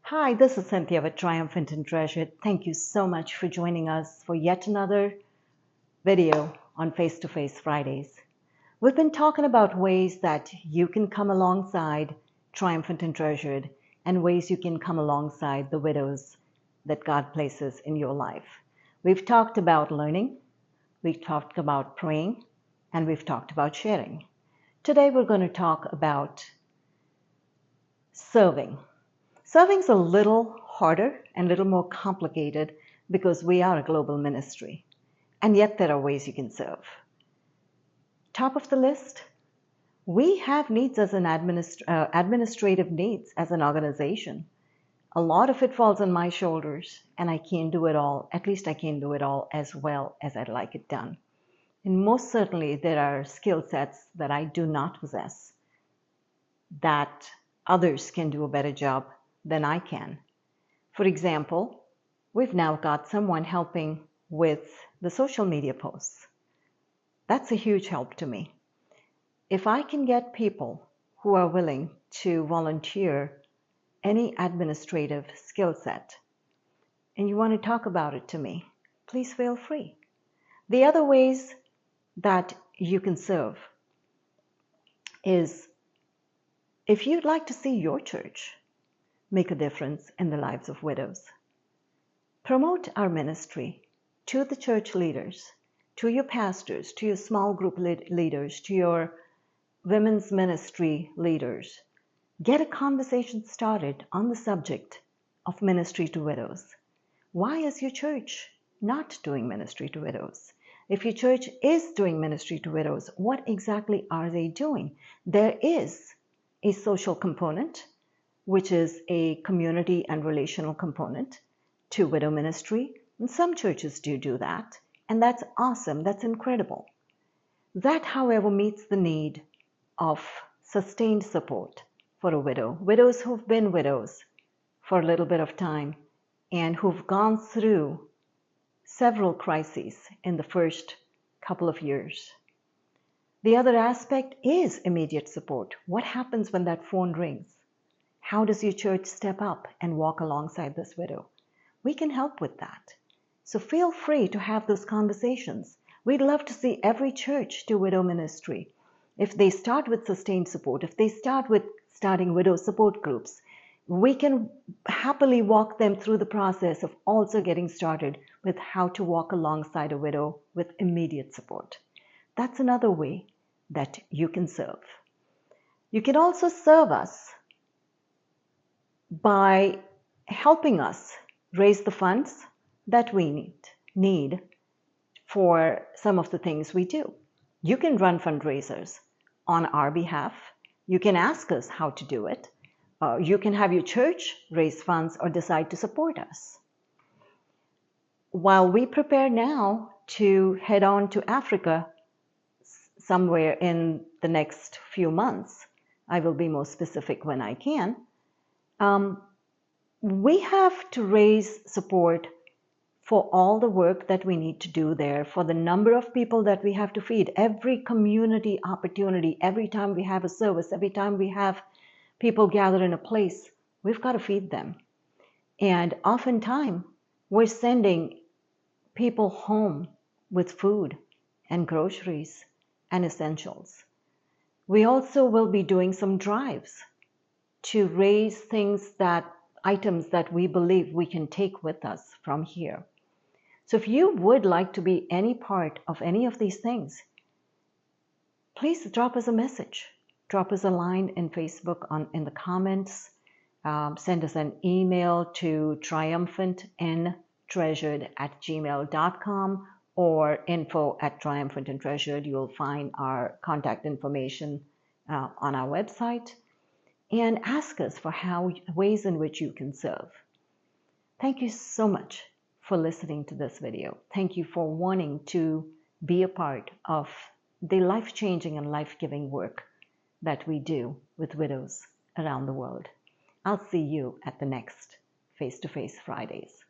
Hi, this is Cynthia with Triumphant and Treasured. Thank you so much for joining us for yet another video on Face to Face Fridays. We've been talking about ways that you can come alongside Triumphant and Treasured and ways you can come alongside the widows that God places in your life. We've talked about learning, we've talked about praying, and we've talked about sharing. Today we're going to talk about serving. Serving's a little harder and a little more complicated because we are a global ministry, and yet there are ways you can serve. Top of the list, we have needs as an administrative needs as an organization. A lot of it falls on my shoulders, and I can't do it all. At least I can't do it all as well as I'd like it done. And most certainly there are skill sets that I do not possess that others can do a better job than I can. For example, we've now got someone helping with the social media posts. That's a huge help to me. If I can get people who are willing to volunteer any administrative skill set and you want to talk about it to me, please feel free. The other ways that you can serve is if you'd like to see your church make a difference in the lives of widows, promote our ministry to the church leaders, to your pastors, to your small group leaders, to your women's ministry leaders. Get a conversation started on the subject of ministry to widows. Why is your church not doing ministry to widows? If your church is doing ministry to widows, what exactly are they doing? There is a social component, which is a community and relational component to widow ministry. And some churches do that, and that's awesome, that's incredible. That, however, meets the need of sustained support for a widow. Widows who've been widows for a little bit of time and who've gone through several crises in the first couple of years. The other aspect is immediate support. What happens when that phone rings? How does your church step up and walk alongside this widow? We can help with that. So feel free to have those conversations. We'd love to see every church do widow ministry. If they start with sustained support, if they start with starting widow support groups, we can happily walk them through the process of also getting started with how to walk alongside a widow with immediate support. That's another way that you can serve. You can also serve us by helping us raise the funds that we need for some of the things we do. You can run fundraisers on our behalf. You can ask us how to do it. You can have your church raise funds or decide to support us. While we prepare now to head on to Africa somewhere in the next few months, I will be more specific when I can, we have to raise support for all the work that we need to do there, for the number of people that we have to feed, every community opportunity, every time we have a service, every time we have people gather in a place, we've got to feed them. And oftentimes, we're sending people home with food and groceries and essentials. We also will be doing some drives to raise items that we believe we can take with us from here. So if you would like to be any part of any of these things, please drop us a message. Drop us a line in Facebook in the comments. Send us an email to triumphantandtreasured@gmail.com or info@triumphantandtreasured. You'll find our contact information on our website. And ask us for ways in which you can serve. Thank you so much for listening to this video. Thank you for wanting to be a part of the life-changing and life-giving work that we do with widows around the world. I'll see you at the next Face to Face Fridays.